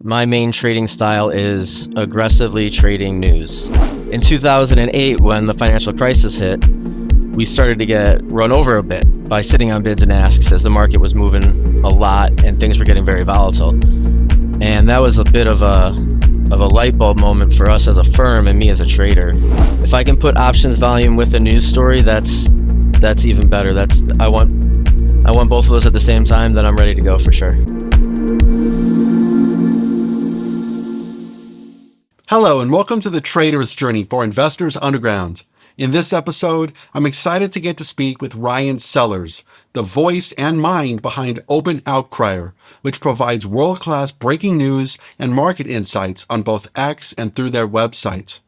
My main trading style is aggressively trading news. In 2008, when the financial crisis hit, we started to get run over a bit by sitting on bids and asks as the market was moving a lot and things were getting very volatile. And that was a bit of a light bulb moment for us as a firm and me as a trader. If I can put options volume with a news story, that's even better. I want both of those at the same time, then I'm ready to go for sure. Hello and welcome to the Trader's Journey for Investors Underground. In this episode, I'm excited to get to speak with Ryan Sellers, the voice and mind behind Open Outcrier, which provides world-class breaking news and market insights on both X and through their website.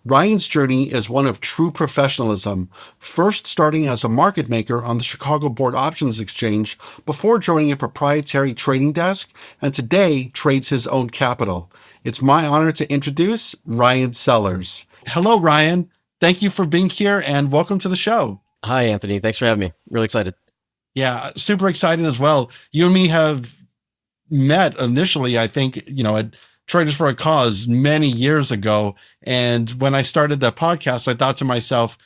Ryan's journey is one of true professionalism, first starting as a market maker on the Chicago Board Options Exchange before joining a proprietary trading desk, and today trades his own capital. It's my honor to introduce Ryan Sellers. Hello, Ryan. Thank you for being here and welcome to the show. Hi, Anthony. Thanks for having me. Really excited. Yeah, super excited as well. You and me have met initially, I think, at Traders for a Cause many years ago. And when I started the podcast, I thought to myself,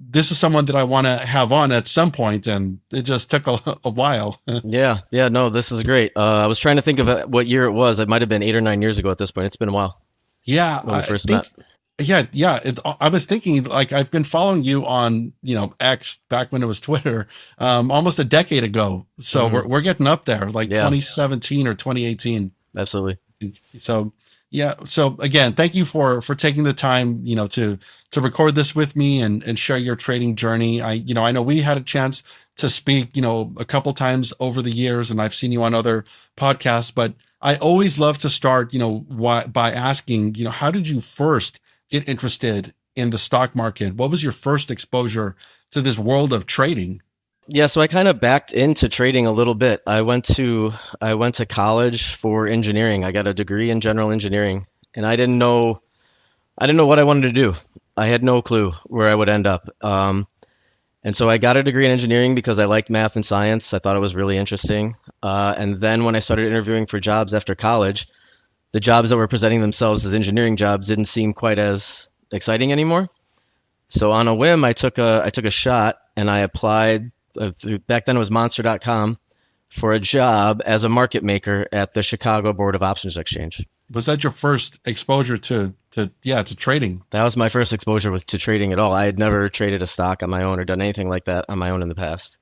this is someone that I want to have on at some point, and it just took a while. Yeah, no, this is great. I was trying to think of what year it was. It might have been 8 or 9 years ago at this point. It's been a while. Yeah, when we first met. Yeah. I was thinking, I've been following you on, X back when it was Twitter, almost a decade ago. So we're getting up there, 2017 or 2018. Absolutely. So, yeah. So again, thank you for taking the time, to record this with me and share your trading journey. I know we had a chance to speak, a couple times over the years, and I've seen you on other podcasts, but I always love to start, by asking, how did you first get interested in the stock market? What was your first exposure to this world of trading? Yeah, so I kind of backed into trading a little bit. I went to college for engineering. I got a degree in general engineering, and I didn't know what I wanted to do. I had no clue where I would end up. And so I got a degree in engineering because I liked math and science. I thought it was really interesting. And then when I started interviewing for jobs after college, the jobs that were presenting themselves as engineering jobs didn't seem quite as exciting anymore. So on a whim, I took a shot and I applied. Back then it was monster.com for a job as a market maker at the Chicago Board of Options Exchange. Was that your first exposure to trading? That was my first exposure to trading at all. I had never traded a stock on my own or done anything like that on my own in the past.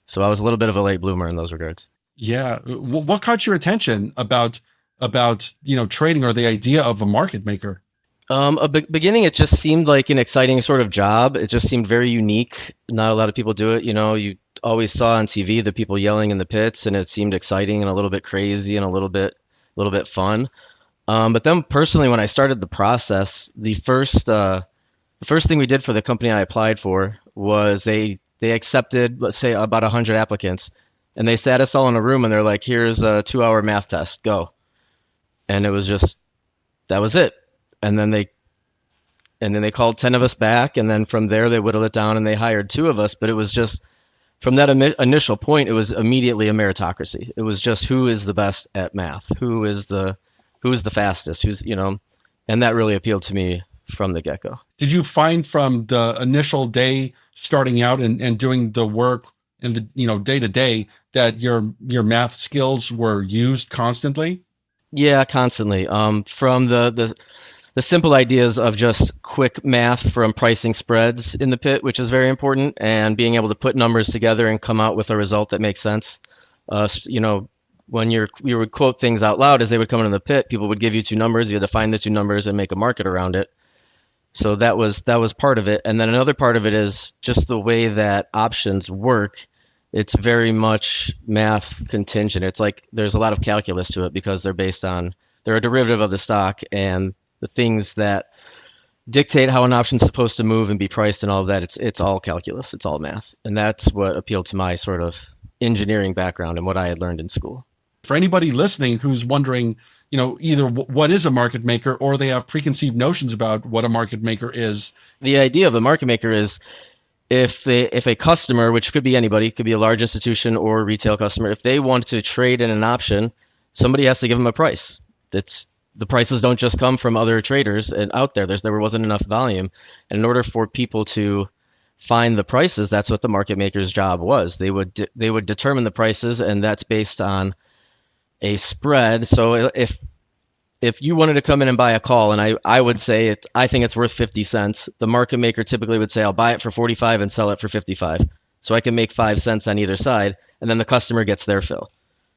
So I was a little bit of a late bloomer in those regards. Yeah. What caught your attention about trading or the idea of a market maker? Beginning, it just seemed like an exciting sort of job. It just seemed very unique. Not a lot of people do it. You always saw on TV the people yelling in the pits, and it seemed exciting and a little bit crazy and a little bit fun. But then personally, when I started the process, the first thing we did for the company I applied for was they accepted, let's say, about 100 applicants, and they sat us all in a room and they're like, "Here's a 2-hour math test, go." And it was that was it. And then they called 10 of us back, and then from there they whittled it down and they hired 2 of us. But it was just from that initial point, it was immediately a meritocracy. It was just who is the best at math, who is the fastest, and that really appealed to me from the get-go. Did you find from the initial day starting out and doing the work and the day to day that your math skills were used constantly? Yeah, constantly. From the simple ideas of just quick math from pricing spreads in the pit, which is very important, and being able to put numbers together and come out with a result that makes sense. When you would quote things out loud as they would come into the pit, people would give you 2 numbers. You had to find the 2 numbers and make a market around it. So that was part of it. And then another part of it is just the way that options work. It's very much math contingent. It's like there's a lot of calculus to it because they're a derivative of the stock, and the things that dictate how an option's supposed to move and be priced and all of that, it's all calculus, it's all math. And that's what appealed to my sort of engineering background and what I had learned in school. For anybody listening who's wondering, either what is a market maker or they have preconceived notions about what a market maker is. The idea of a market maker is if a customer, which could be anybody, could be a large institution or retail customer, if they want to trade in an option, somebody has to give them a price. It's the prices don't just come from other traders and out there. There wasn't enough volume, and in order for people to find the prices, that's what the market maker's job was. They would determine the prices, and that's based on a spread. So if you wanted to come in and buy a call, and I would say I think it's worth 50 cents, the market maker typically would say, I'll buy it for 45 and sell it for 55. So I can make 5 cents on either side, and then the customer gets their fill.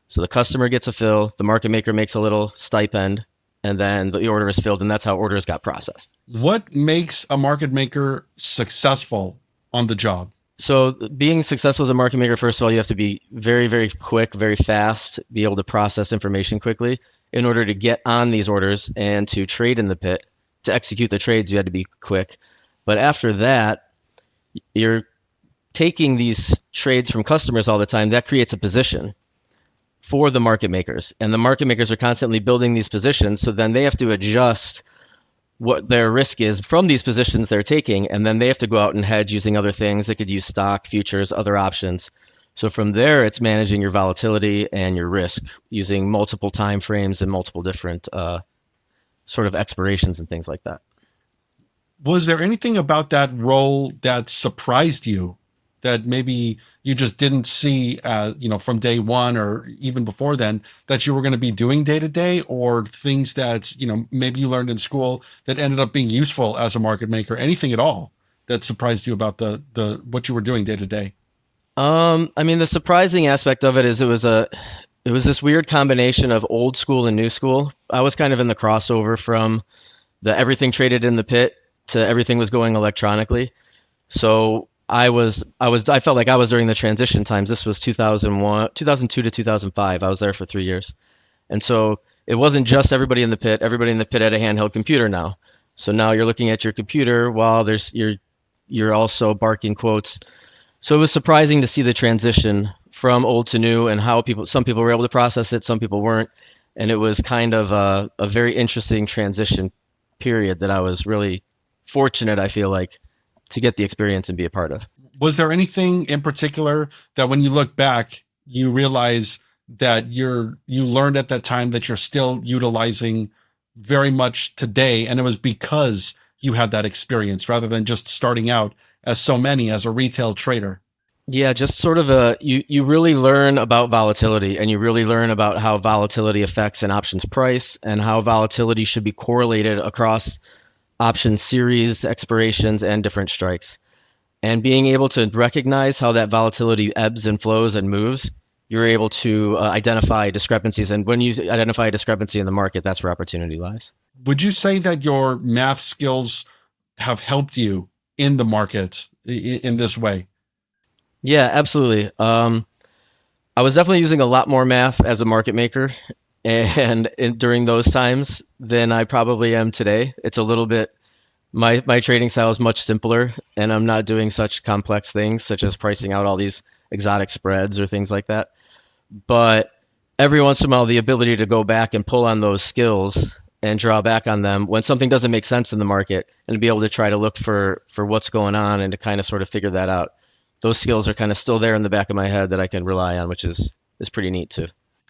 So the customer gets a fill, the market maker makes a little stipend, and then the order is filled, and that's how orders got processed. What makes a market maker successful on the job? So being successful as a market maker, first of all, you have to be very, very quick, very fast, be able to process information quickly in order to get on these orders and to trade in the pit. To execute the trades, you had to be quick. But after that, you're taking these trades from customers all the time. That creates a position for the market makers. And the market makers are constantly building these positions. So then they have to adjust what their risk is from these positions they're taking. And then they have to go out and hedge using other things. They could use stock, futures, other options. So from there, it's managing your volatility and your risk using multiple time frames and multiple different sort of expirations and things like that. Was there anything about that role that surprised you that maybe you just didn't see, from day one or even before then, that you were going to be doing day to day, or things that, maybe you learned in school that ended up being useful as a market maker? Anything at all that surprised you about the what you were doing day to day? I mean, the surprising aspect of it is it was this weird combination of old school and new school. I was kind of in the crossover from the everything traded in the pit to everything was going electronically. So I felt like I was during the transition times. This was 2002 to 2005. I was there for 3 years. And so it wasn't just everybody in the pit. Everybody in the pit had a handheld computer now. So now you're looking at your computer while you're also barking quotes. So it was surprising to see the transition from old to new and how some people were able to process it, some people weren't. And it was kind of a very interesting transition period that I was really fortunate, I feel like, to get the experience and be a part of. Was there anything in particular that when you look back, you realize that you learned at that time that you're still utilizing very much today, and it was because you had that experience rather than just starting out as so many as a retail trader? Yeah, just sort of you really learn about volatility, and you really learn about how volatility affects an options price and how volatility should be correlated across option series, expirations, and different strikes. And being able to recognize how that volatility ebbs and flows and moves, you're able to identify discrepancies. And when you identify a discrepancy in the market, that's where opportunity lies. Would you say that your math skills have helped you in the market in this way? Yeah, absolutely. I was definitely using a lot more math as a market maker during those times than I probably am today. It's a little bit, my trading style is much simpler, and I'm not doing such complex things such as pricing out all these exotic spreads or things like that. But every once in a while, the ability to go back and pull on those skills and draw back on them when something doesn't make sense in the market, and to be able to try to look for what's going on and to kind of sort of figure that out. Those skills are kind of still there in the back of my head that I can rely on, which is pretty neat too.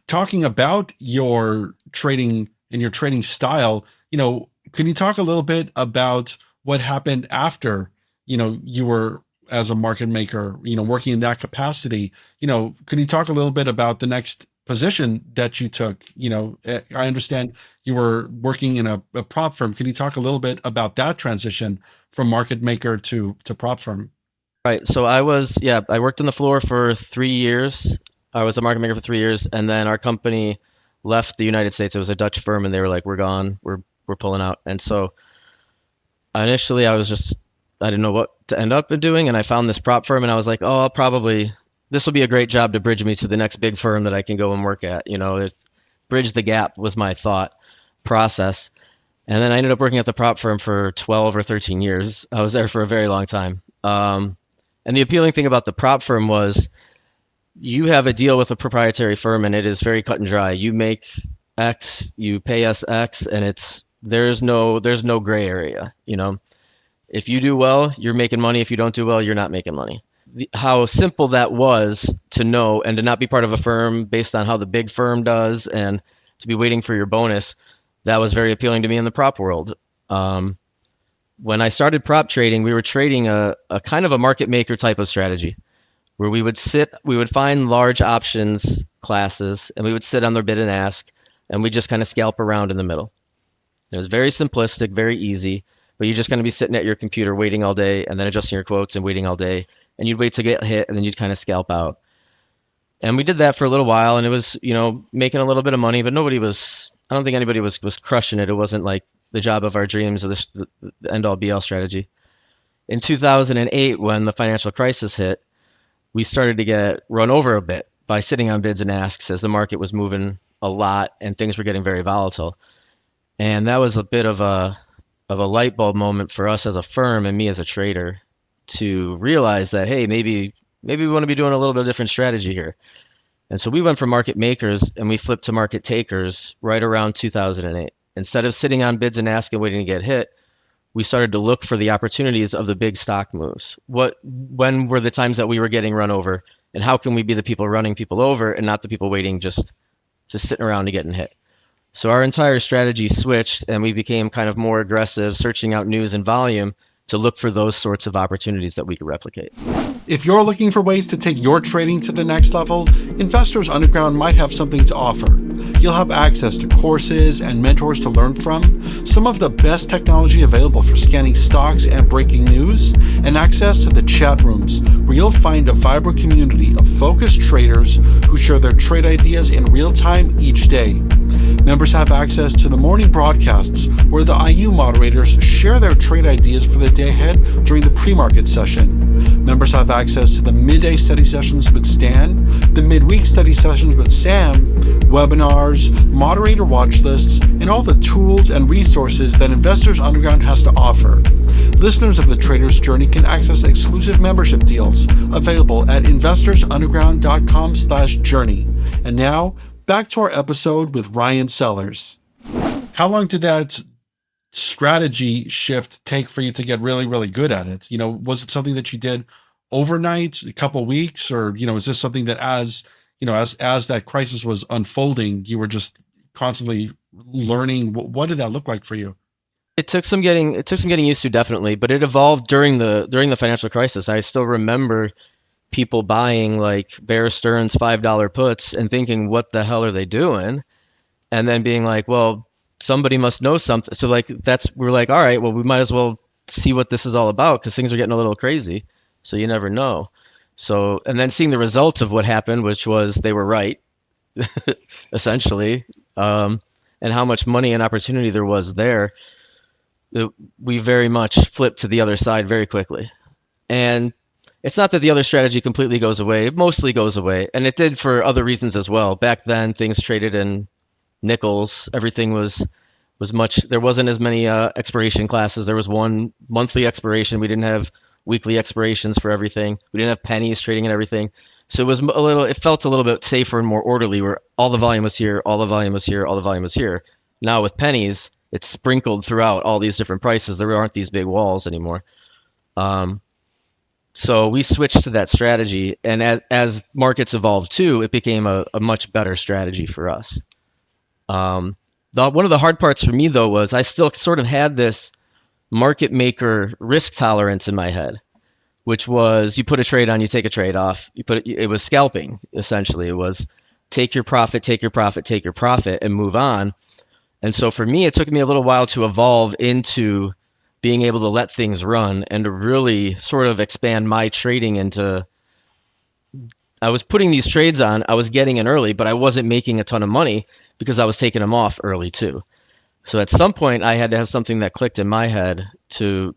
Talking about your trading and your trading style, can you talk a little bit about what happened after, you were as a market maker, working in that capacity? Can you talk a little bit about the next position that you took? I understand you were working in a prop firm. Can you talk a little bit about that transition from market maker to prop firm? Right. So I worked on the floor for 3 years. I was a market maker for 3 years, and then our company left the United States. It was a Dutch firm, and they were like, "We're gone. We're pulling out." And so initially, I didn't know what to end up doing, and I found this prop firm, and I was like, "Oh, this will be a great job to bridge me to the next big firm that I can go and work at." Bridge the gap was my thought process. And then I ended up working at the prop firm for 12 or 13 years. I was there for a very long time. And the appealing thing about the prop firm was you have a deal with a proprietary firm, and it is very cut and dry. You make X, you pay us X, and there's no gray area. If you do well, you're making money. If you don't do well, you're not making money. How simple that was to know, and to not be part of a firm based on how the big firm does, and to be waiting for your bonus. that was very appealing to me in the prop world. Um, when I started prop trading, we were trading a kind of a market maker type of strategy where we would find large options classes and we would sit on their bid and ask, and we just kind of scalp around in the middle. It was very simplistic, very easy, but you're just going to be sitting at your computer waiting all day and then adjusting your quotes and waiting all day. And you'd wait to get hit and then you'd kind of scalp out. And we did that for a little while and it was, making a little bit of money, but I don't think anybody was crushing it. It wasn't like the job of our dreams or the end all be all strategy. In 2008, when the financial crisis hit, we started to get run over a bit by sitting on bids and asks as the market was moving a lot and things were getting very volatile. And that was a bit of a light bulb moment for us as a firm and me as a trader to realize that, hey, maybe we want to be doing a little bit of different strategy here. And so we went from market makers and we flipped to market takers right around 2008. Instead of sitting on bids and asking waiting to get hit, we started to look for the opportunities of the big stock moves. When were the times that we were getting run over, and how can we be the people running people over and not the people waiting just sitting around and getting hit? So our entire strategy switched and we became kind of more aggressive, searching out news and volume to look for those sorts of opportunities that we could replicate. If you're looking for ways to take your trading to the next level, Investors Underground might have something to offer. You'll have access to courses and mentors to learn from, some of the best technology available for scanning stocks and breaking news, and access to the chat rooms where you'll find a vibrant community of focused traders who share their trade ideas in real time each day. Members have access to the morning broadcasts where the IU moderators share their trade ideas for the day ahead during the pre-market session. Members have access to the midday study sessions with Stan, the midweek study sessions with Sam, webinars, moderator watch lists, and all the tools and resources that Investors Underground has to offer. Listeners of the Trader's Journey can access exclusive membership deals available at investorsunderground.com/journey. And now, back to our episode with Ryan Sellers. How long did that strategy shift take for you to get really, really good at it? Was it something that you did overnight, a couple of weeks, or, is this something that as that crisis was unfolding, you were just constantly learning? What did that look like for you? It took some getting used to, definitely, but it evolved during the financial crisis. I still remember people buying like Bear Stearns $5 puts and thinking, what the hell are they doing? And then being like, well, somebody must know something. So we're like, all right, well, we might as well see what this is all about because things are getting a little crazy. So you never know. So, and then seeing the results of what happened, which was they were right, essentially, and how much money and opportunity there was there, we very much flipped to the other side very quickly. And it's not that the other strategy completely goes away. It mostly goes away. And it did for other reasons as well. Back then, things traded in nickels. Everything was much, there wasn't as many expiration classes. There was one monthly expiration. We didn't have weekly expirations for everything. We didn't have pennies trading and everything. So it felt a little bit safer and more orderly where all the volume was here, all the volume was here, all the volume was here. Now with pennies, it's sprinkled throughout all these different prices. There aren't these big walls anymore. So we switched to that strategy, and as markets evolved too, it became a much better strategy for us. One of the hard parts for me though was I still sort of had this market maker risk tolerance in my head, which was you put a trade on, you take a trade off. It was scalping essentially. It was take your profit, take your profit, take your profit, and move on. And so for me, it took me a little while to evolve into being able to let things run and to really sort of expand my trading into, I was putting these trades on, I was getting in early, but I wasn't making a ton of money because I was taking them off early too. So at some point I had to have something that clicked in my head to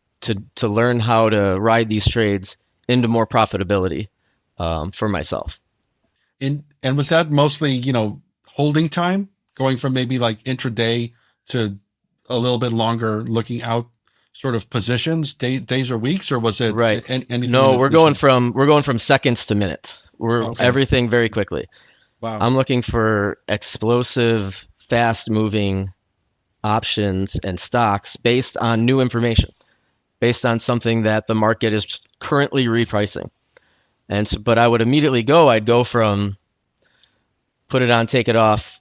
learn how to ride these trades into more profitability for myself. And was that mostly, holding time, going from maybe like intraday to a little bit longer looking out sort of positions, days or weeks, or was it right? Anything? No, we're going from seconds to minutes. Everything very quickly. Wow. I'm looking for explosive, fast moving options and stocks based on new information, based on something that the market is currently repricing. And so, but I'd go from put it on, take it off,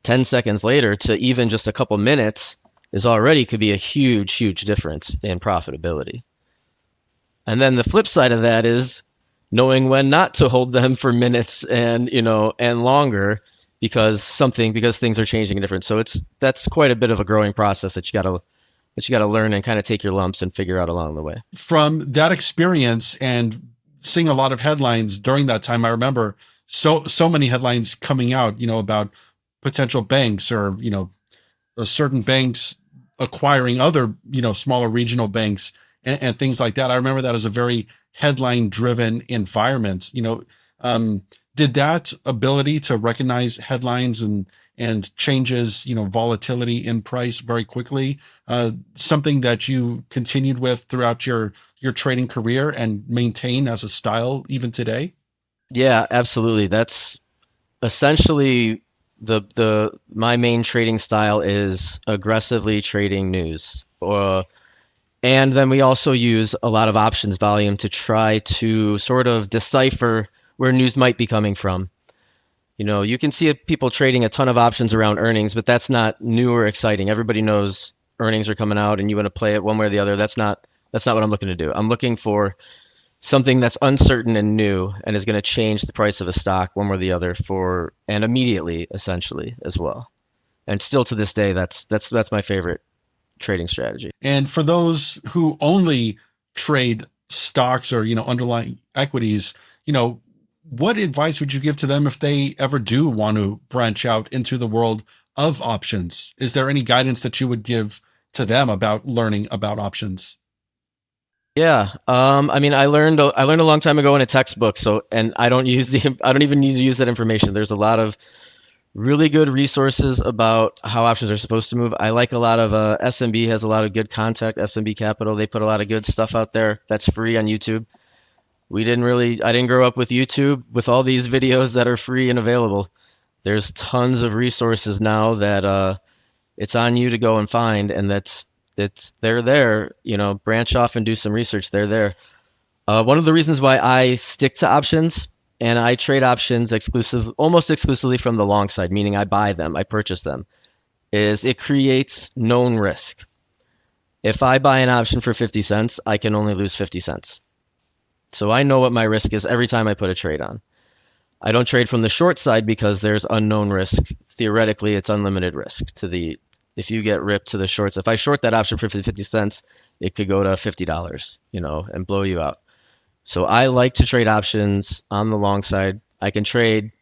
10 seconds later to even just a couple minutes is already could be a huge, huge difference in profitability. And then the flip side of that is knowing when not to hold them for minutes and, and longer because things are changing and different. So that's quite a bit of a growing process that you got to learn and kind of take your lumps and figure out along the way. From that experience and seeing a lot of headlines during that time, I remember so many headlines coming out, about potential banks or, certain banks acquiring other, smaller regional banks and things like that. I remember that as a very headline driven environment. Did that ability to recognize headlines and changes, volatility in price very quickly, something that you continued with throughout your trading career and maintain as a style even today? Yeah, absolutely. That's essentially the my main trading style is aggressively trading news. And then we also use a lot of options volume to try to sort of decipher where news might be coming from. You can see people trading a ton of options around earnings, but that's not new or exciting. Everybody knows earnings are coming out and you want to play it one way or the other. That's not what I'm looking to do. I'm looking for something that's uncertain and new and is going to change the price of a stock one way or the other and immediately essentially as well. And still to this day that's my favorite trading strategy. And for those who only trade stocks or, underlying equities, what advice would you give to them if they ever do want to branch out into the world of options? Is there any guidance that you would give to them about learning about options? Yeah. I mean, I learned a long time ago in a textbook. And I don't I don't even need to use that information. There's a lot of really good resources about how options are supposed to move. I like a lot of SMB has a lot of good content. SMB Capital, they put a lot of good stuff out there that's free on YouTube. I didn't grow up with YouTube with all these videos that are free and available. There's tons of resources now that it's on you to go and find, and they're there. Branch off and do some research. They're there. One of the reasons why I stick to options and I trade options almost exclusively from the long side, meaning I buy them, I purchase them, is it creates known risk. If I buy an option for 50 cents, I can only lose 50 cents. So I know what my risk is every time I put a trade on. I don't trade from the short side because there's unknown risk. Theoretically, it's unlimited risk if you get ripped to the shorts. If I short that option for 50 cents, it could go to $50, and blow you out. So I like to trade options on the long side. I can trade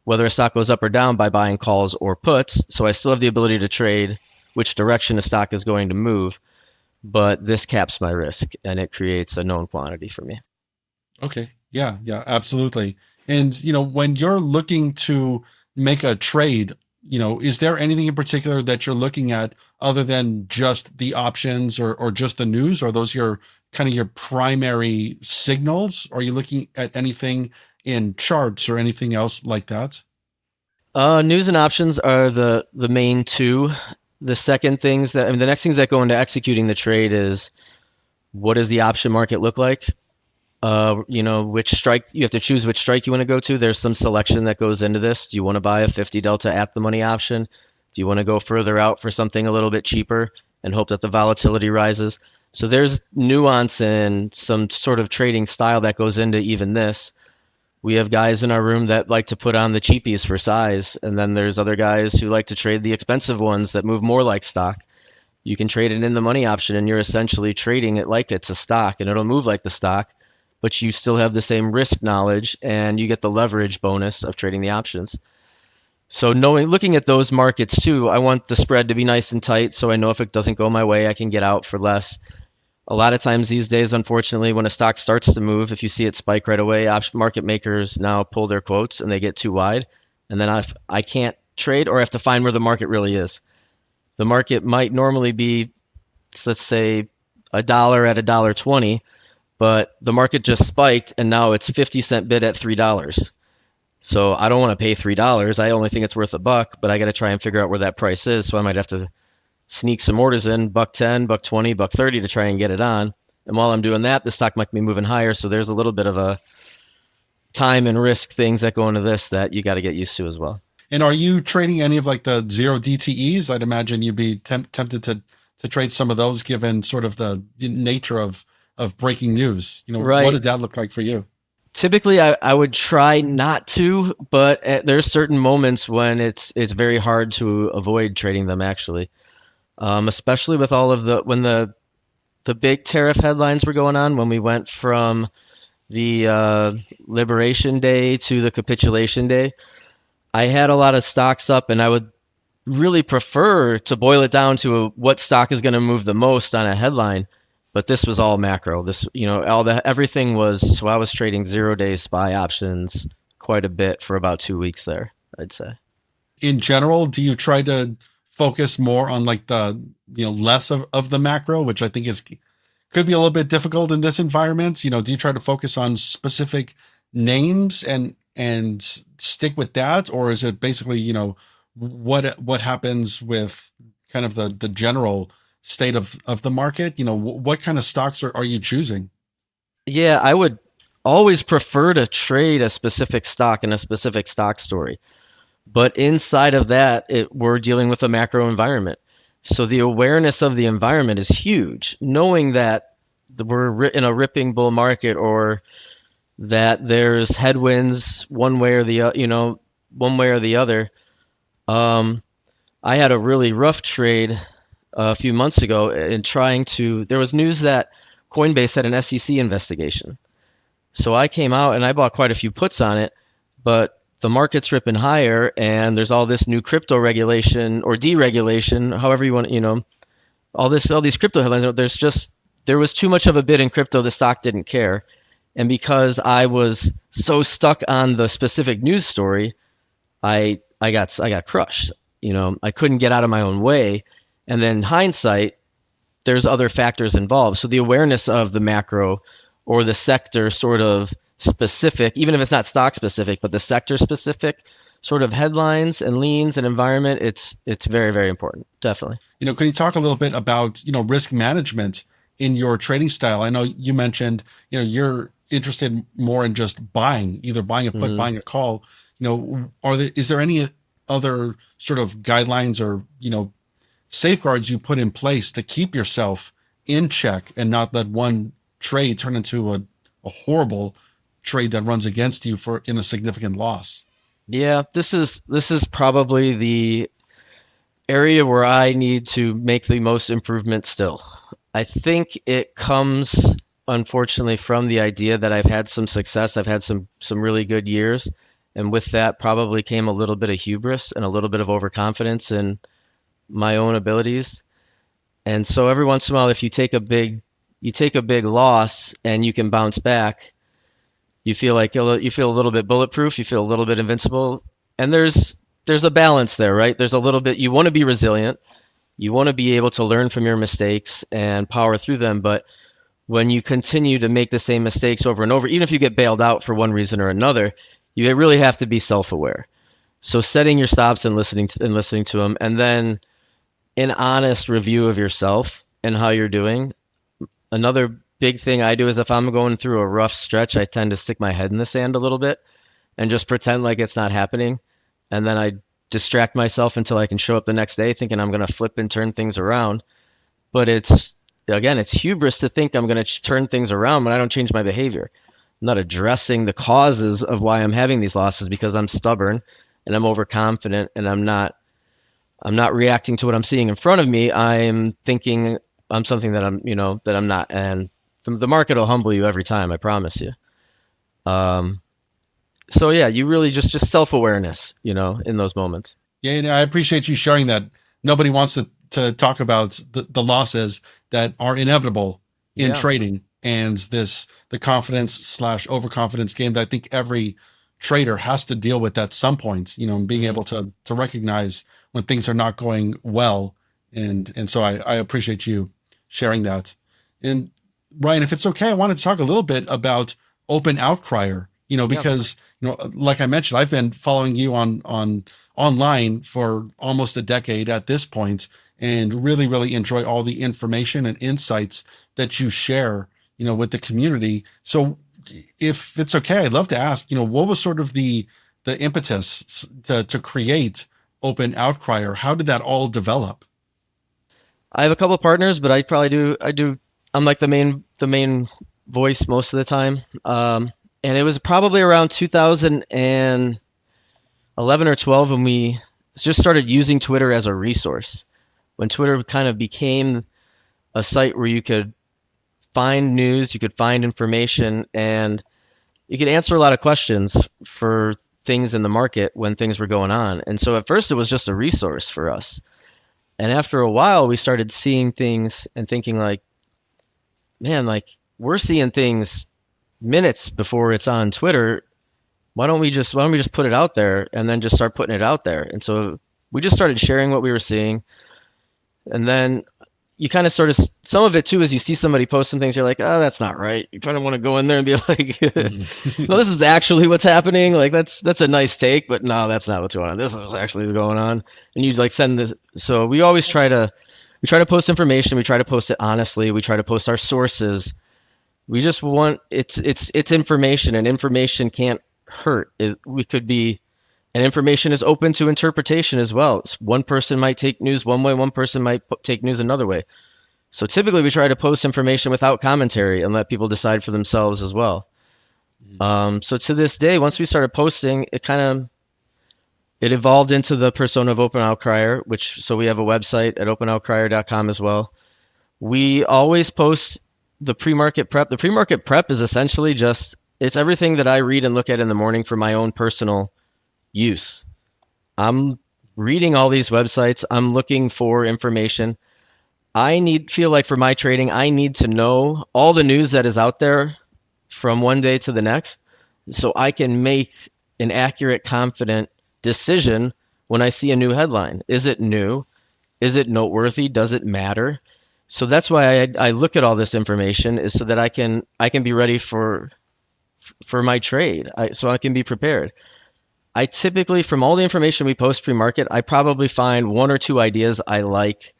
whether a stock goes up or down by buying calls or puts. So I still have the ability to trade which direction a stock is going to move, but this caps my risk and it creates a known quantity for me. Okay. Yeah. Yeah, absolutely. And, when you're looking to make a trade, is there anything in particular that you're looking at other than just the options or just the news? Are those your kind of your primary signals? Are you looking at anything in charts or anything else like that? News and options are the main two. The next things that go into executing the trade is what does the option market look like? Which strike you have to choose which strike you want to go to. There's some selection that goes into this. Do you want to buy a 50 delta at the money option? Do you want to go further out for something a little bit cheaper and hope that the volatility rises? So there's nuance and some sort of trading style that goes into even this. We have guys in our room that like to put on the cheapies for size, and then there's other guys who like to trade the expensive ones that move more like stock. You can trade it in the money option, and you're essentially trading it like it's a stock, and it'll move like the stock, but you still have the same risk knowledge, and you get the leverage bonus of trading the options. So looking at those markets too, I want the spread to be nice and tight, so I know if it doesn't go my way, I can get out for less. A lot of times these days, unfortunately, when a stock starts to move, if you see it spike right away, option market makers now pull their quotes and they get too wide. And then I can't trade or I have to find where the market really is. The market might normally be, let's say, $1 at $1.20, but the market just spiked and now it's 50-cent bid at $3. So I don't want to pay $3. I only think it's worth $1, but I got to try and figure out where that price is. So I might have to sneak some orders in, $1.10, $1.20, $1.30 to try and get it on. And while I'm doing that, the stock might be moving higher. So there's a little bit of a time and risk things that go into this that you got to get used to as well. And are you trading any of like the zero DTEs? I'd imagine you'd be tempted to trade some of those given sort of the nature of breaking news. What Right. does that look like for you? Typically, I would try not to, but there's certain moments when it's very hard to avoid trading them actually. Especially with all of when the big tariff headlines were going on, when we went from the Liberation Day to the Capitulation Day. I had a lot of stocks up, and I would really prefer to boil it down to what stock is going to move the most on a headline. But this was all macro. This, all the everything was. So I was trading 0 day SPY options quite a bit for about 2 weeks there, I'd say. In general, do you try to focus more on like the, less of the macro, which I think is could be a little bit difficult in this environment? Do you try to focus on specific names and stick with that, or is it basically, what happens with kind of the general state of the market? What kind of stocks are you choosing? Yeah, I would always prefer to trade a specific stock and a specific stock story. But inside of that, we're dealing with a macro environment. So the awareness of the environment is huge. Knowing that we're in a ripping bull market, or that there's headwinds one way or one way or the other. Um, I had a really rough trade a few months ago in trying to. There was news that Coinbase had an SEC investigation. So I came out and I bought quite a few puts on it, but the market's ripping higher, and there's all this new crypto regulation or deregulation, however you want, all these crypto headlines. There was too much of a bid in crypto. The stock didn't care, and because I was so stuck on the specific news story, I got crushed. I couldn't get out of my own way, and then hindsight, there's other factors involved. So the awareness of the macro or the sector sort of specific, even if it's not stock specific, but the sector specific sort of headlines and leans and environment, it's very, very important. Definitely. Can you talk a little bit about, risk management in your trading style? I know you mentioned, you're interested more in just buying, either buying a put, Mhm. buying a call. Is there any other sort of guidelines or, safeguards you put in place to keep yourself in check and not let one trade turn into a horrible trade that runs against you in a significant loss? Yeah, this is probably the area where I need to make the most improvement still. I think it comes unfortunately from the idea that I've had some success. I've had some really good years, and with that probably came a little bit of hubris and a little bit of overconfidence in my own abilities. And so every once in a while, if you take a big loss and you can bounce back, you feel a little bit bulletproof, you feel a little bit invincible, and there's a balance there, right? There's a little bit, you want to be resilient, you want to be able to learn from your mistakes and power through them, but when you continue to make the same mistakes over and over, even if you get bailed out for one reason or another, you really have to be self-aware. So setting your stops and listening to them, and then an honest review of yourself and how you're doing. Another big thing I do is if I'm going through a rough stretch, I tend to stick my head in the sand a little bit and just pretend like it's not happening. And then I distract myself until I can show up the next day thinking I'm going to flip and turn things around. But it's hubris to think I'm going to turn things around when I don't change my behavior. I'm not addressing the causes of why I'm having these losses because I'm stubborn and I'm overconfident, and I'm not reacting to what I'm seeing in front of me. I'm thinking I'm something that I'm not. And the market will humble you every time, I promise you. Um, so yeah, you really just self-awareness, in those moments. Yeah, and I appreciate you sharing that. Nobody wants to talk about the losses that are inevitable in Yeah. trading and the confidence slash overconfidence game that I think every trader has to deal with at some point, and being Mhm. able to recognize when things are not going well. And so I appreciate you sharing that. And Ryan, if it's okay, I wanted to talk a little bit about Open Outcrier, Yeah. because, like I mentioned, I've been following you on online for almost a decade at this point, and really, really enjoy all the information and insights that you share, with the community. So if it's okay, I'd love to ask, what was sort of the the impetus to create Open Outcrier? How did that all develop? I have a couple of partners, but I'm like the main voice most of the time. And it was probably around 2011 or 12 when we just started using Twitter as a resource. When Twitter kind of became a site where you could find news, you could find information, and you could answer a lot of questions for things in the market when things were going on. And so at first it was just a resource for us. And after a while we started seeing things and thinking like, man, like we're seeing things minutes before it's on Twitter. Why don't we just put it out there and then just start putting it out there? And so we just started sharing what we were seeing. And then you kind of sort of some of it too is you see somebody post some things, you're like, oh, that's not right. You kind of want to go in there and be like, no, this is actually what's happening. Like that's a nice take, but no, that's not what's going on. This is actually what's going on. And you like send this. So we try to post information. We try to post it honestly. We try to post our sources. We just want it's information, and information can't hurt. We could be and information is open to interpretation as well. One person might take news one way, one person might take news another way. So typically we try to post information without commentary and let people decide for themselves as well. So to this day, once we started posting, it evolved into the persona of Open Outcrier, so we have a website at openoutcrier.com as well. We always post the pre-market prep. The pre-market prep is essentially it's everything that I read and look at in the morning for my own personal use. I'm reading all these websites. I'm looking for information. Feel like for my trading, I need to know all the news that is out there from one day to the next so I can make an accurate, confident decision when I see a new headline. Is it new? Is it noteworthy? Does it matter? So that's why I look at all this information is so that I can be ready for my trade. So I can be prepared. I typically, from all the information we post pre-market, I probably find one or two ideas I like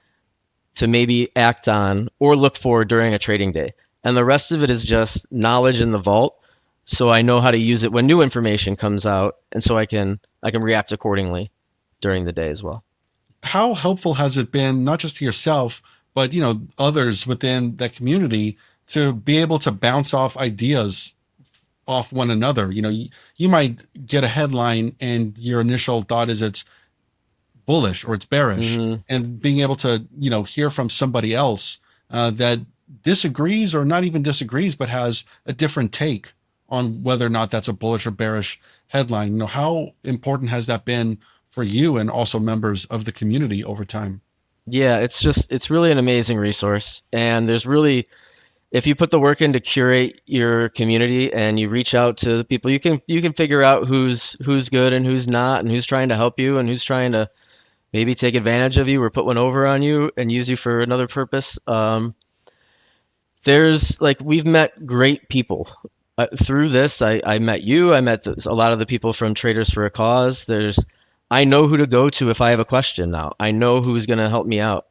to maybe act on or look for during a trading day. And the rest of it is just knowledge in the vault. So I know how to use it when new information comes out. And so I can react accordingly during the day as well. How helpful has it been, not just to yourself, but, others within that community to be able to bounce off ideas off one another? You might get a headline and your initial thought is it's bullish or it's bearish, and being able to, hear from somebody else that disagrees or not even disagrees, but has a different take on whether or not that's a bullish or bearish headline. How important has that been for you and also members of the community over time? Yeah, it's really an amazing resource. And if you put the work in to curate your community and you reach out to the people, you can figure out who's good and who's not, and who's trying to help you and who's trying to maybe take advantage of you or put one over on you and use you for another purpose. We've met great people through this. I met you. I met a lot of the people from Traders for a Cause. I know who to go to if I have a question now. I know who's going to help me out,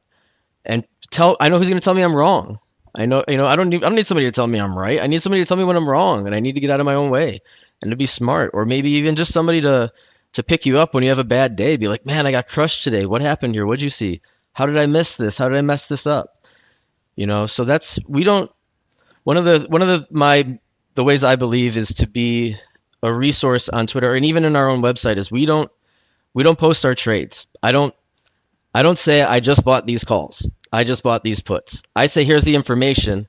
and I know who's going to tell me I'm wrong. I know, I don't need somebody to tell me I'm right. I need somebody to tell me when I'm wrong, and I need to get out of my own way and to be smart, or maybe even just somebody to pick you up when you have a bad day. Be like, man, I got crushed today. What happened here? What'd you see? How did I miss this? How did I mess this up? So one of the ways I believe is to be a resource on Twitter and even in our own website is we don't post our trades. I don't say I just bought these calls. I just bought these puts. I say here's the information.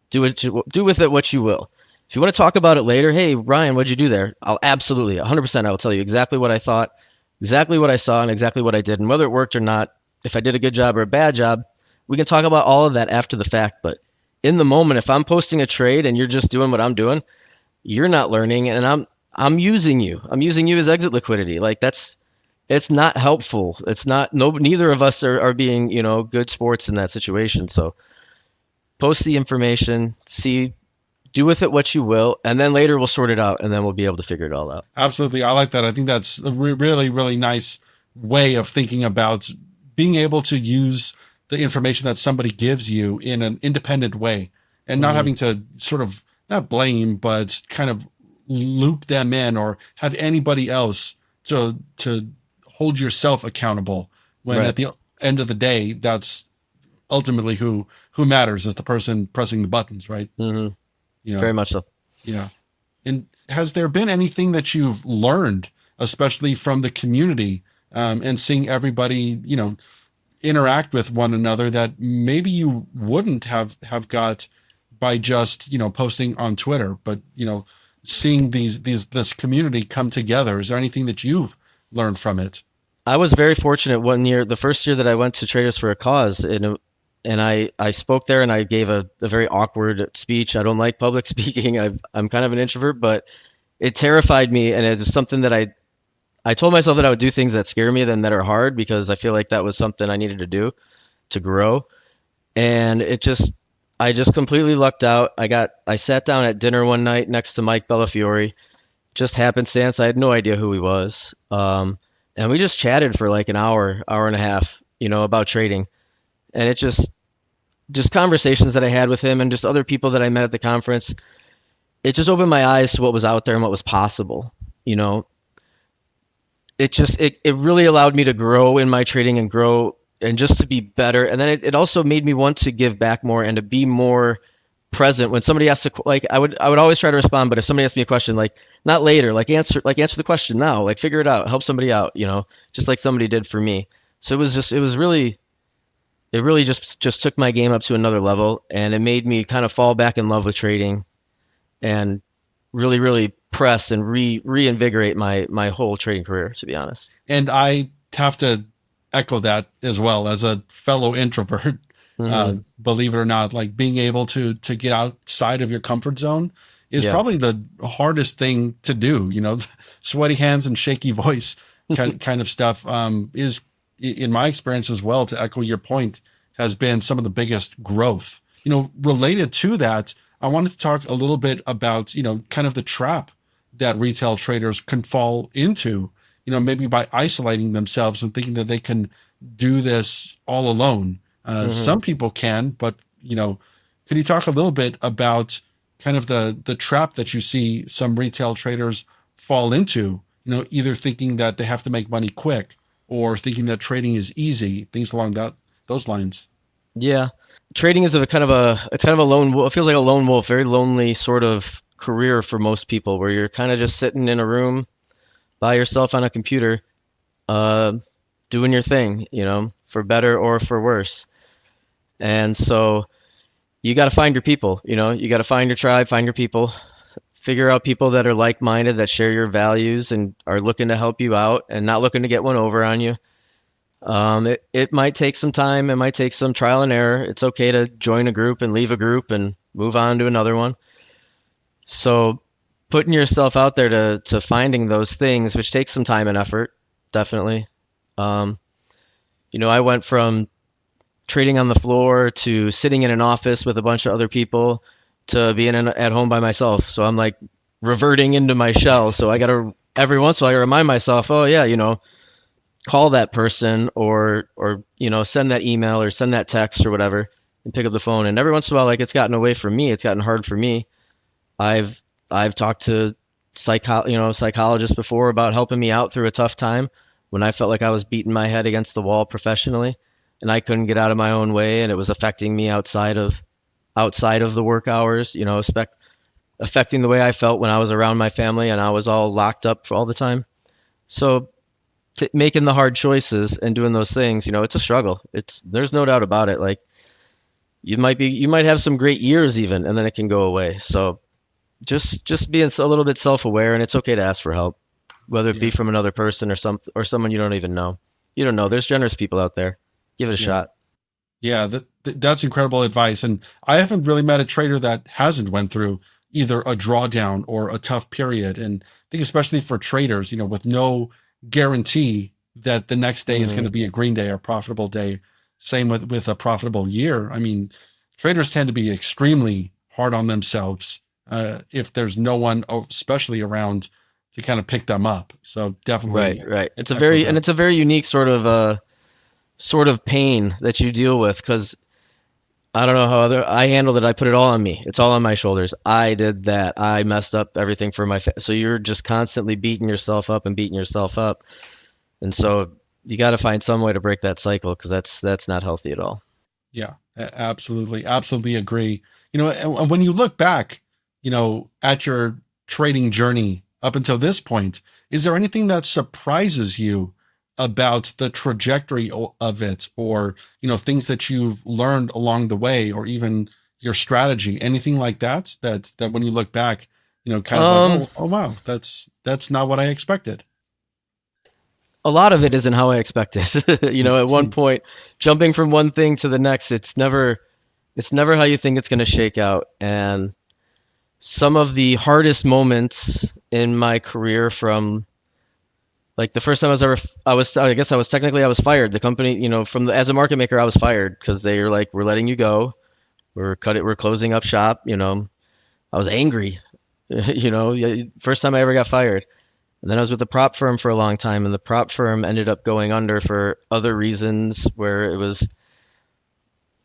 Do with it what you will. If you want to talk about it later, hey Ryan, what'd you do there? I'll absolutely 100% I will tell you exactly what I thought, exactly what I saw, and exactly what I did, and whether it worked or not. If I did a good job or a bad job, we can talk about all of that after the fact. But in the moment, if I'm posting a trade and you're just doing what I'm doing, you're not learning, and I'm using you. I'm using you as exit liquidity. It's not helpful. It's not. Neither of us are being good sports in that situation. So post the information, do with it what you will, and then later we'll sort it out, and then we'll be able to figure it all out. Absolutely. I like that. I think that's a really, really nice way of thinking about being able to use the information that somebody gives you in an independent way and not having to sort of not blame, but kind of loop them in or have anybody else to hold yourself accountable when Right. at the end of the day, that's ultimately who matters is the person pressing the buttons, right? Hmm. Yeah. Very much so. Yeah. And has there been anything that you've learned, especially from the community, and seeing everybody, interact with one another that maybe you wouldn't have got by just, posting on Twitter, but, seeing this community come together? Is there anything that you've learned from it? I was very fortunate one year, the first year that I went to Traders for a Cause, and I spoke there and I gave a very awkward speech. I don't like public speaking. I'm kind of an introvert, but it terrified me, and it's something that I told myself that I would do things that scare me than that are hard because I feel like that was something I needed to do to grow. And I just completely lucked out. I sat down at dinner one night next to Mike Bellafiore, just happenstance. I had no idea who he was. And we just chatted for like an hour, hour and a half, about trading. And it just conversations that I had with him and just other people that I met at the conference. It just opened my eyes to what was out there and what was possible. You know, it really allowed me to grow in my trading and grow and just to be better. And then it also made me want to give back more and to be more present when somebody asks like I would always try to respond, but if somebody asks me a question, like not later, like answer the question now, like figure it out, help somebody out, just like somebody did for me. So it really just took my game up to another level, and it made me kind of fall back in love with trading and really press and reinvigorate my whole trading career, to be honest. And I have to echo that as well as a fellow introvert. Hmm. Believe it or not, like being able to get outside of your comfort zone is Yeah. probably the hardest thing to do. Sweaty hands and shaky voice kind of stuff is, in my experience as well, to echo your point, has been some of the biggest growth. Related to that, I wanted to talk a little bit about, kind of the trap that retail traders can fall into, maybe by isolating themselves and thinking that they can do this all alone. Hmm. Some people can, but, could you talk a little bit about kind of the trap that you see some retail traders fall into, either thinking that they have to make money quick or thinking that trading is easy, things along those lines. Yeah. Trading is it's kind of a lone wolf. It feels like a lone wolf, very lonely sort of career for most people, where you're kind of just sitting in a room by yourself on a computer, uh, doing your thing, for better or for worse. And so you got to find your people, you got to find your tribe, find your people, figure out people that are like-minded, that share your values and are looking to help you out and not looking to get one over on you. It might take some time. It might take some trial and error. It's okay to join a group and leave a group and move on to another one. So putting yourself out there to finding those things, which takes some time and effort, definitely. Um, I went from trading on the floor to sitting in an office with a bunch of other people to being at home by myself. So I'm like reverting into my shell. So I got to every once in a while I remind myself, oh yeah, call that person or send that email or send that text or whatever and pick up the phone. And every once in a while, like it's gotten away from me. It's gotten hard for me. I've I've talked to psychologists before about helping me out through a tough time when I felt like I was beating my head against the wall professionally and I couldn't get out of my own way and it was affecting me outside of the work hours, affecting the way I felt when I was around my family and I was all locked up for all the time. So making the hard choices and doing those things, it's a struggle. There's no doubt about it. Like you might have some great years even, and then it can go away. So just being a little bit self-aware, and it's okay to ask for help, whether it be Yeah. from another person or someone you don't even know. You don't know. There's generous people out there. Give it a Yeah. shot. Yeah, that's incredible advice. And I haven't really met a trader that hasn't went through either a drawdown or a tough period. And I think especially for traders, with no guarantee that the next day is going Hmm. to be a green day or profitable day. Same with a profitable year. I mean, traders tend to be extremely hard on themselves if there's no one, especially around, to kind of pick them up. So Right, definitely right. echo that. It's a very unique sort of pain that you deal with because I don't know how I handled it. I put it all on me. It's all on my shoulders. I did that. I messed up everything for so you're just constantly beating yourself up and beating yourself up. And so you got to find some way to break that cycle because that's not healthy at all. Yeah, absolutely. Absolutely agree. And when you look back, at your trading journey up until this point, is there anything that surprises you about the trajectory of it, or, things that you've learned along the way, or even your strategy, anything like that when you look back, kind of like, Um, oh wow, that's not what I expected. a lot of it isn't how I expected. At one point, jumping from one thing to the next, it's never how you think it's going to shake out. And some of the hardest moments in my career, from like the first time I guess I was technically, I was fired. The company, as a market maker, I was fired because they were like, we're letting you go. We're closing up shop. I was angry. First time I ever got fired. And then I was with the prop firm for a long time, and the prop firm ended up going under for other reasons, where it was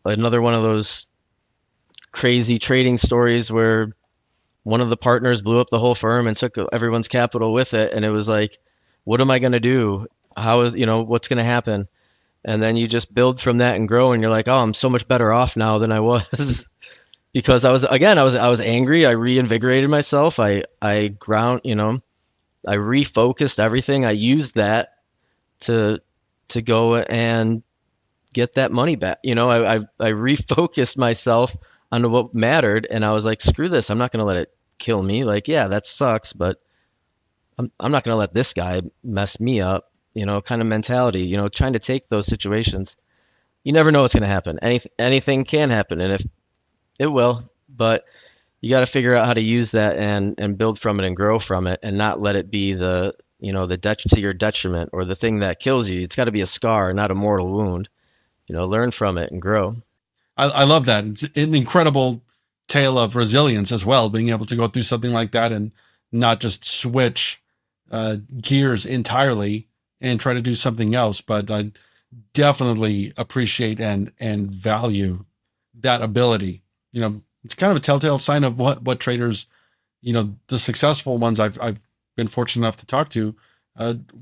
another one of those crazy trading stories where one of the partners blew up the whole firm and took everyone's capital with it. And it was like, what am I going to do? What's going to happen? And then you just build from that and grow. And you're like, oh, I'm so much better off now than I was because I was angry. I reinvigorated myself. I refocused everything. I used that to go and get that money back. I refocused myself on what mattered, and I was like, screw this. I'm not going to let it kill me. Like, yeah, that sucks, but I'm not going to let this guy mess me up. Kind of mentality. Trying to take those situations. You never know what's going to happen. Anything can happen, and if it will, but you got to figure out how to use that and build from it and grow from it, and not let it be to your detriment, or the thing that kills you. It's got to be a scar, not a mortal wound. Learn from it and grow. I love that. It's an incredible tale of resilience as well, being able to go through something like that and not just switch gears entirely and try to do something else. But I definitely appreciate and value that ability. It's kind of a telltale sign of what traders, the successful ones I've been fortunate enough to talk to,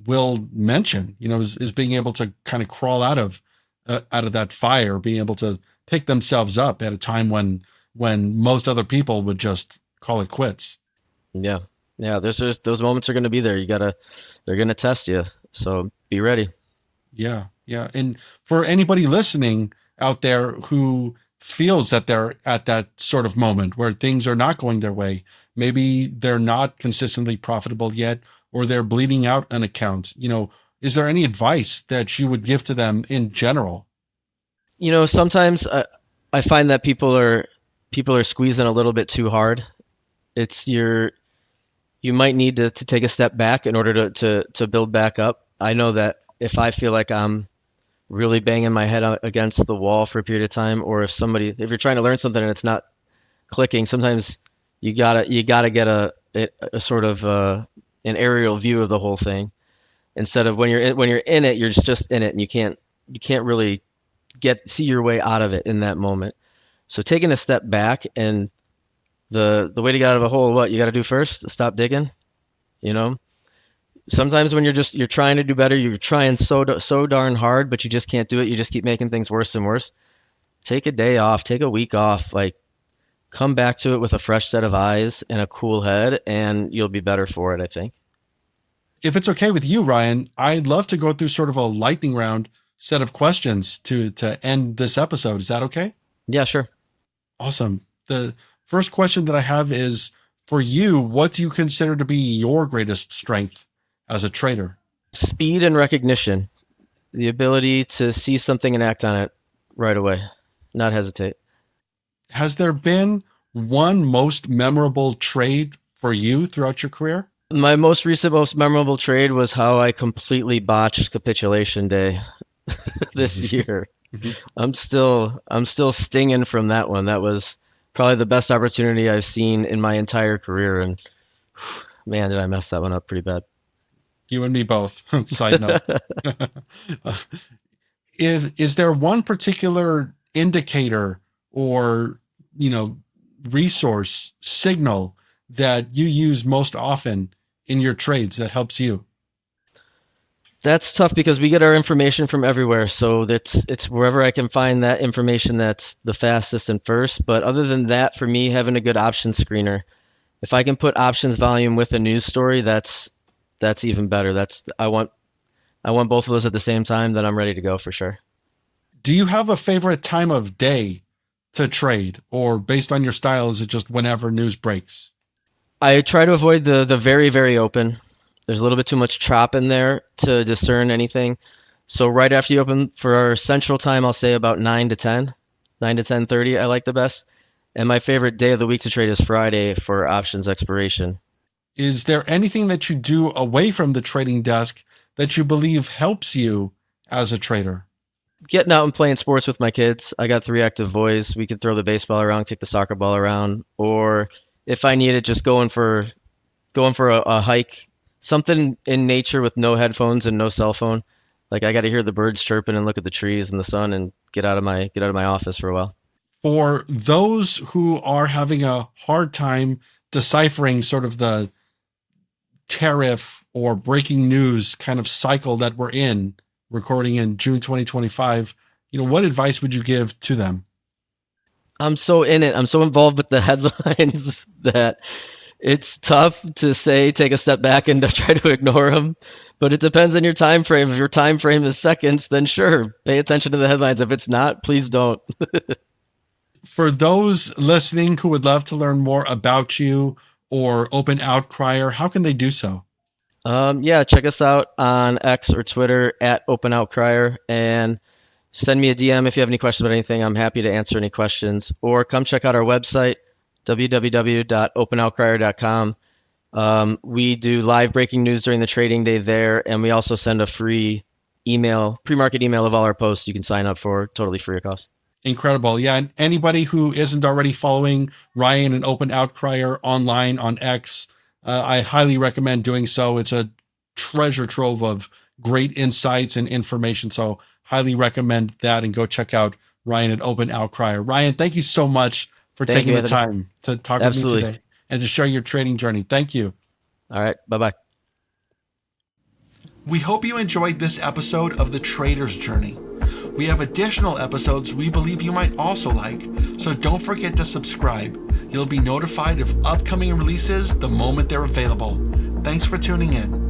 will mention, is being able to kind of crawl out of that fire, being able to pick themselves up at a time when most other people would just call it quits. Yeah. Yeah, there's just those moments are going to be there. They're going to test you. So be ready. Yeah, yeah. And for anybody listening out there who feels that they're at that sort of moment where things are not going their way, maybe they're not consistently profitable yet, or they're bleeding out an account, is there any advice that you would give to them in general? Sometimes I find that people are squeezing a little bit too hard. It's you might need to take a step back in order to build back up. I know that if I feel like I'm really banging my head against the wall for a period of time, or if you're trying to learn something and it's not clicking, sometimes you gotta get a sort of an aerial view of the whole thing, instead of when you're in it, you're just in it, and you can't really see your way out of it in that moment. So taking a step back, and the way to get out of a hole, what you got to do first? Stop digging. You know, sometimes when you're trying to do better, you're trying so darn hard, but you just can't do it. You just keep making things worse and worse. Take a day off, take a week off, like come back to it with a fresh set of eyes and a cool head, and you'll be better for it, I think. If it's okay with you, Ryan, I'd love to go through sort of a lightning round set of questions to end this episode. Is that okay? Yeah, sure. Awesome. The first question that I have is, for you, what do you consider to be your greatest strength as a trader? Speed and recognition, the ability to see something and act on it right away, not hesitate. Has there been one most memorable trade for you throughout your career? My most memorable trade was how I completely botched capitulation day this year. I'm still stinging from that one. That was probably the best opportunity I've seen in my entire career, and man, did I mess that one up pretty bad. You and me both. Side note. Is there one particular indicator or, you know, resource, signal that you use most often in your trades that helps you? That's tough because we get our information from everywhere. So it's wherever I can find that information that's the fastest and first. But other than that, for me, having a good option screener, if I can put options volume with a news story, that's even better. I want both of those at the same time, then I'm ready to go for sure. Do you have a favorite time of day to trade, or based on your style, is it just whenever news breaks? I try to avoid the very, very open. There's a little bit too much chop in there to discern anything. So right after you open for our central time, I'll say about 9 to 10, 9 to 10:30 I like the best. And my favorite day of the week to trade is Friday for options expiration. Is there anything that you do away from the trading desk that you believe helps you as a trader? Getting out and playing sports with my kids. I got three active boys. We can throw the baseball around, kick the soccer ball around, or if I need it, just going for a hike, something in nature with no headphones and no cell phone. Like I got to hear the birds chirping and look at the trees and the sun and get out of my office for a while. For those who are having a hard time deciphering sort of the tariff or breaking news kind of cycle that we're in, recording in June 2025, what advice would you give to them? I'm so in it. I'm so involved with the headlines that it's tough to say take a step back and to try to ignore them. But it depends on your time frame. If your time frame is seconds, then sure, pay attention to the headlines. If it's not, please don't. For those listening who would love to learn more about you or Open Outcrier, how can they do so? Yeah, check us out on X or Twitter at Open Outcrier and send me a DM if you have any questions about anything. I'm happy to answer any questions. Or come check out our website, www.openoutcrier.com. We do live breaking news during the trading day there, and we also send a free email, pre-market email of all our posts you can sign up for totally free of cost. Incredible. Yeah. And anybody who isn't already following Ryan and Open Outcrier online on X, I highly recommend doing so. It's a treasure trove of great insights and information. So highly recommend that and go check out Ryan at Open Outcrier. Ryan, thank you so much for Thank taking you, the Anthony. time to talk with me Absolutely. today and to share your trading journey. Thank you. All right. Bye-bye. We hope you enjoyed this episode of The Trader's Journey. We have additional episodes we believe you might also like, so don't forget to subscribe. You'll be notified of upcoming releases the moment they're available. Thanks for tuning in.